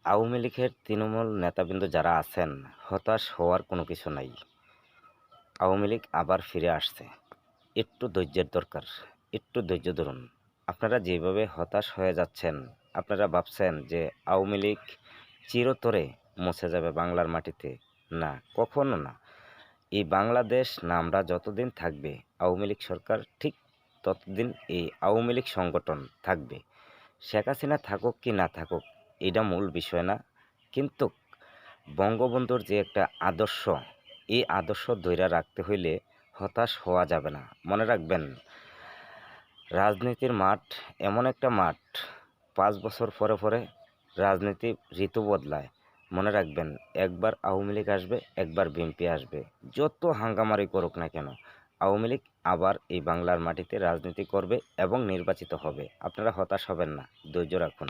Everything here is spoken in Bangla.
আওয়ামী লীগের তৃণমূল নেতাবৃন্দ যারা আছেন, হতাশ হওয়ার কোনো কিছু নাই। আওয়ামী লীগ আবার ফিরে আসছে। একটু ধৈর্যের দরকার, একটু ধৈর্য ধরুন। আপনারা যেভাবে হতাশ হয়ে যাচ্ছেন, আপনারা ভাবছেন যে আওয়ামী লীগ চিরতরে মুছে যাবে বাংলার মাটিতে। না, কখনো না। এই বাংলাদেশ নামরা যতদিন থাকবে, আওয়ামী লীগ সরকার ঠিক ততদিন এই আওয়ামী লীগ সংগঠন থাকবে। শেখ হাসিনা থাকুক কি না থাকুক, এটা মূল বিষয় না। কিন্তু বঙ্গবন্ধুর যে একটা আদর্শ, এই আদর্শ ধইরা রাখতে হইলে হতাশ হওয়া যাবে না। মনে রাখবেন, রাজনীতির মাঠ এমন একটা মাঠ, 5 বছর পরে পরে রাজনীতি ঋতু বদলায়। মনে রাখবেন, একবার আওয়ামী লীগ আসবে, একবার বিএনপি আসবে। যত হাঙ্গামারি করুক না কেন, আওয়ামী লীগ আবার এই বাংলার মাটিতে রাজনীতি করবে এবং নির্বাচিত হবে। আপনারা হতাশ হবেন না, ধৈর্য রাখুন।